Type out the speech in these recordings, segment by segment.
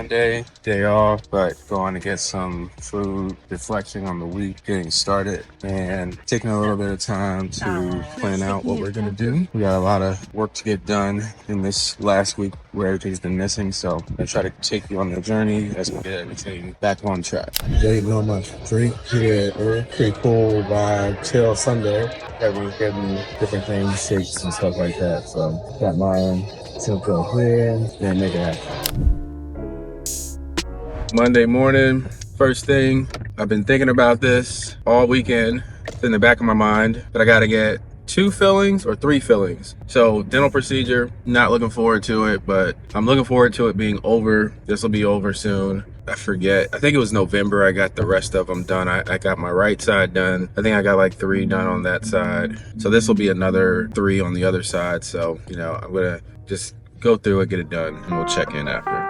Monday, day off, but going to get some food, reflecting on the week, getting started, and taking a little bit of time to plan out what we're gonna do. We got a lot of work to get done in this last week where everything's been missing, so I'm gonna try to take you on the journey as we get everything back on track. Waiting on my drink here, pretty cool vibe, chill Sunday. Everyone's getting different things, shakes and stuff like that, so got mine. So go here and make it happen. Monday morning, first thing, I've been thinking about this all weekend. It's in the back of my mind that I gotta get 2 fillings or 3 fillings. So dental procedure, not looking forward to it, but I'm looking forward to it being over. This will be over soon. I forget, I think it was November I got the rest of them done. I got my right side done. I think I got like 3 done on that side. So this will be another 3 on the other side. So, you know, I'm gonna just go through it, get it done, and we'll check in after.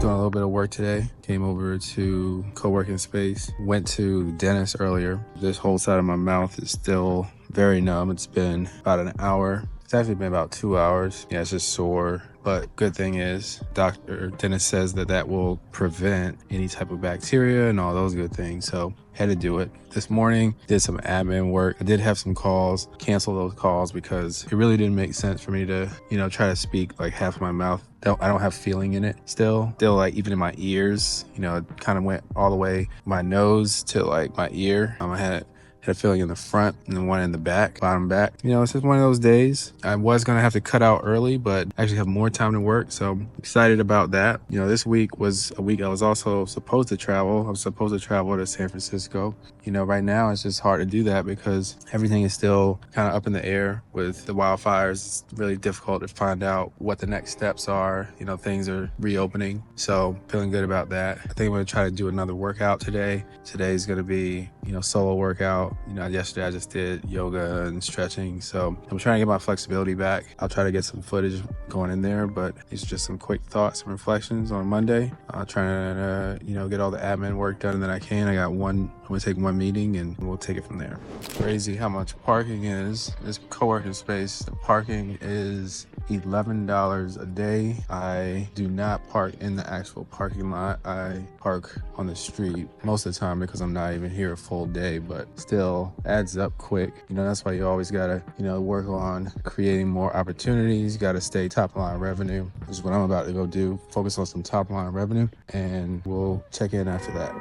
Doing a little bit of work today. Came over to co-working space. Went to the dentist earlier. This whole side of my mouth is still very numb. It's been about an hour. It's actually been about 2 hours. Yeah, it's just sore. But good thing is, dentist says that will prevent any type of bacteria and all those good things. So had to do it. This morning, did some admin work. I did have some calls, cancel those calls because it really didn't make sense for me to, you know, try to speak like half of my mouth. I don't have feeling in it still like even in my ears, you know, it kind of went all the way my nose to like my ear. I had a feeling in the front and then one in the back, bottom back. You know, it's just one of those days. I was gonna have to cut out early, but I actually have more time to work, so I'm excited about that. You know, this week was a week I was also supposed to travel. I was supposed to travel to San Francisco. You know, right now it's just hard to do that because everything is still kind of up in the air with the wildfires. It's really difficult to find out what the next steps are. You know, things are reopening, so feeling good about that. I think I'm gonna try to do another workout today. Today's gonna be, you know, solo workout. You know, yesterday I just did yoga and stretching, so I'm trying to get my flexibility back. I'll try to get some footage going in there, but it's just some quick thoughts and reflections on Monday. I'm trying to, you know, get all the admin work done that I can. I'm gonna take one meeting and we'll take it from there. Crazy how much parking is. This co-working space, the parking is $11 a day. I do not park in the actual parking lot. I park on the street most of the time because I'm not even here a full day, but still adds up quick. You know, that's why you always gotta, you know, work on creating more opportunities. You gotta stay top line revenue, which is what I'm about to go do. Focus on some top line revenue, and we'll check in after that.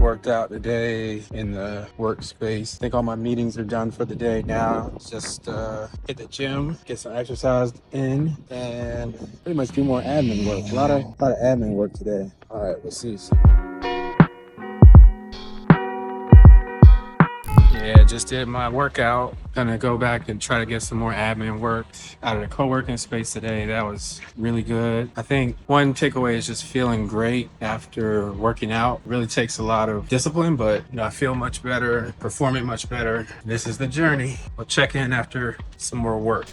Worked out today in the workspace. I think all my meetings are done for the day now. Just hit the gym, get some exercise in, and pretty much do more admin work. A lot of admin work today. All right, let's see. Yeah, just did my workout. Gonna go back and try to get some more admin work out of the co-working space today. That was really good. I think one takeaway is just feeling great after working out. Really takes a lot of discipline, but you know, I feel much better, performing much better. This is the journey. We'll check in after some more work.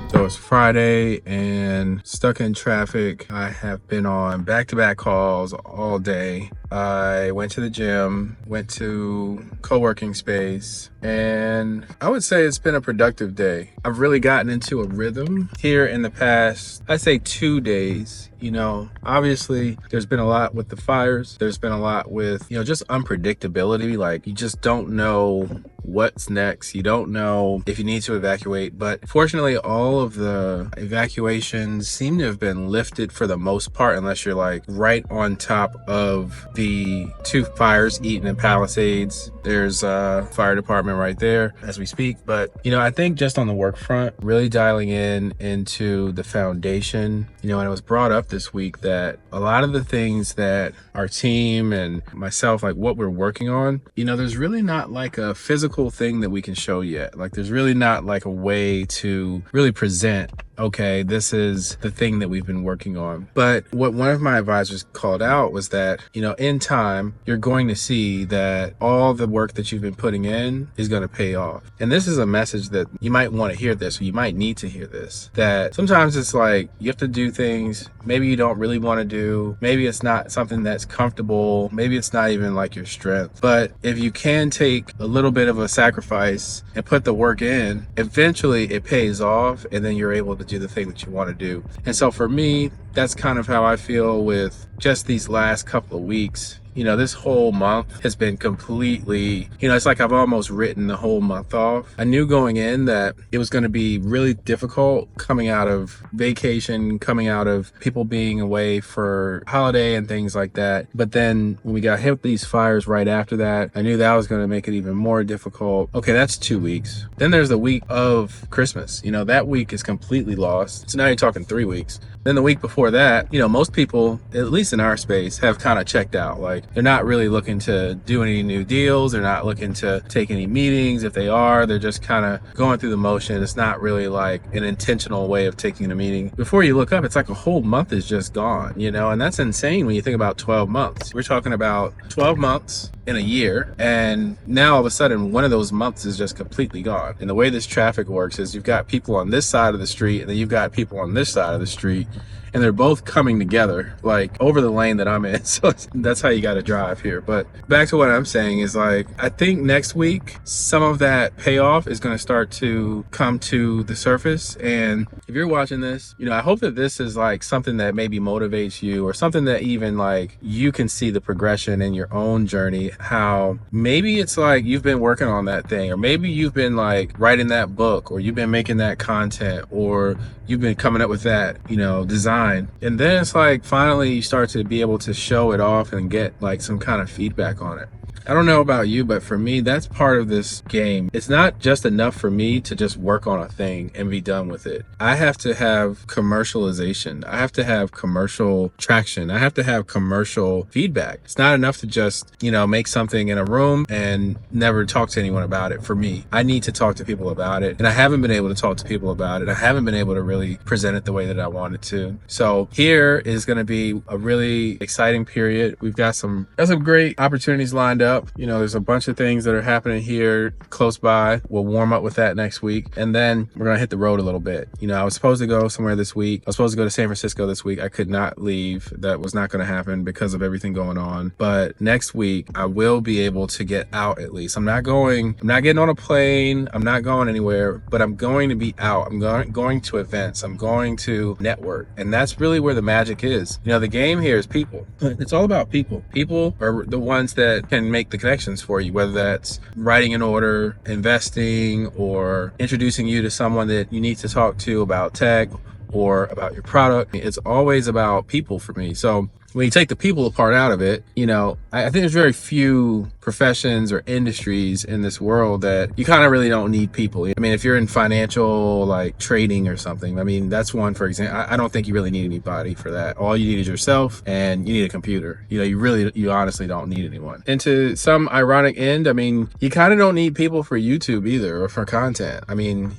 So it's Friday and stuck in traffic. I have been on back-to-back calls all day. I went to the gym, went to co-working space, and I would say it's been a productive day. I've really gotten into a rhythm here in the past, I'd say 2 days. You know, obviously there's been a lot with the fires. There's been a lot with, you know, just unpredictability. Like you just don't know what's next. You don't know if you need to evacuate, but fortunately all of the evacuations seem to have been lifted for the most part, unless you're like right on top of the 2 fires, Eaton and Palisades. There's a fire department right there as we speak. But, you know, I think just on the work front, really dialing into the foundation, you know, and it was brought up this week that a lot of the things that our team and myself, like what we're working on, you know, there's really not like a physical thing that we can show yet. Like there's really not like a way to really present okay, this is the thing that we've been working on. But what one of my advisors called out was that, in time, you're going to see that all the work that you've been putting in is going to pay off. And this is a message that you might want to hear this, or you might need to hear this, that sometimes it's like you have to do things maybe you don't really want to do. Maybe it's not something that's comfortable. Maybe it's not even like your strength. But if you can take a little bit of a sacrifice and put the work in, eventually it pays off, and then you're able to do the thing that you want to do. And so for me, that's kind of how I feel with just these last couple of weeks. This whole month has been completely, it's like I've almost written the whole month off. I knew going in that it was going to be really difficult coming out of vacation, coming out of people being away for holiday and things like that. But then when we got hit with these fires right after that, I knew that was going to make it even more difficult. Okay, that's 2 weeks. Then there's the week of Christmas. That week is completely lost. So now you're talking 3 weeks. Then the week before that, most people, at least in our space, have kind of checked out. Like, they're not really looking to do any new deals. They're not looking to take any meetings. If they are, they're just kind of going through the motion. It's not really like an intentional way of taking a meeting. Before you look up, it's like a whole month is just gone, and that's insane when you think about 12 months. We're talking about 12 months in a year, and now all of a sudden one of those months is just completely gone. And the way this traffic works is you've got people on this side of the street, and then you've got people on this side of the street, and they're both coming together like over the lane that I'm in. So that's how you got to drive here. But back to what I'm saying is, like, I think next week some of that payoff is going to start to come to the surface. And if you're watching this, I hope that this is like something that maybe motivates you, or something that even like you can see the progression in your own journey. How maybe it's like you've been working on that thing, or maybe you've been like writing that book, or you've been making that content, or you've been coming up with that, design. And then it's like finally you start to be able to show it off and get like some kind of feedback on it. I don't know about you, but for me, that's part of this game. It's not just enough for me to just work on a thing and be done with it. I have to have commercialization. I have to have commercial traction. I have to have commercial feedback. It's not enough to just, make something in a room and never talk to anyone about it. For me, I need to talk to people about it. And I haven't been able to talk to people about it. I haven't been able to really present it the way that I wanted to. So here is going to be a really exciting period. We've got some great opportunities lined up. There's a bunch of things that are happening here close by. We'll warm up with that next week. And then we're going to hit the road a little bit. I was supposed to go somewhere this week. I was supposed to go to San Francisco this week. I could not leave. That was not going to happen because of everything going on. But next week, I will be able to get out at least. I'm not getting on a plane. I'm not going anywhere, but I'm going to be out. I'm going to events. I'm going to network. And that's really where the magic is. The game here is people. It's all about people. People are the ones that can make the connections for you, whether that's writing an order, investing, or introducing you to someone that you need to talk to about tech or about your product. It's always about people for me. So when you take the people part out of it, I think there's very few professions or industries in this world that you kind of really don't need people. I mean, if you're in financial, like trading or something, that's one, for example. I don't think you really need anybody for that. All you need is yourself, and you need a computer. You honestly don't need anyone. And to some ironic end, you kind of don't need people for YouTube either, or for content.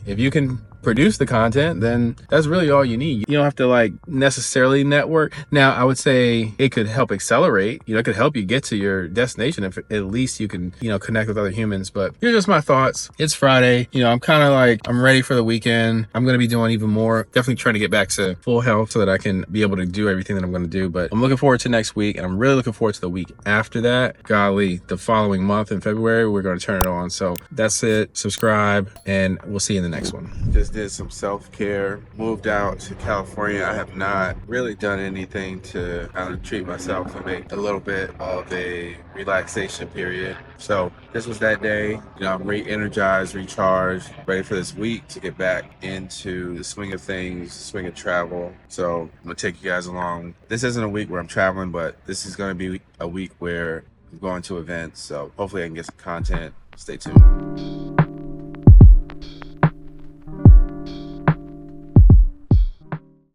If you can produce the content, then that's really all you need. You don't have to like necessarily network. Now, I would say it could help accelerate, it could help you get to your destination if at least you can, connect with other humans. But here's just my thoughts. It's Friday. I'm kind of like, I'm ready for the weekend. I'm going to be doing even more, definitely trying to get back to full health so that I can be able to do everything that I'm going to do. But I'm looking forward to next week, and I'm really looking forward to the week after that. Golly, the following month in February, we're going to turn it on. So that's it. Subscribe, and we'll see you in the next one. Just did some self-care, moved out to California. I have not really done anything to kind of treat myself and make a little bit of a relaxation period. So this was that day. I'm re-energized, recharged, ready for this week to get back into the swing of things, swing of travel. So I'm gonna take you guys along. This isn't a week where I'm traveling, but this is gonna be a week where I'm going to events. So hopefully I can get some content. Stay tuned.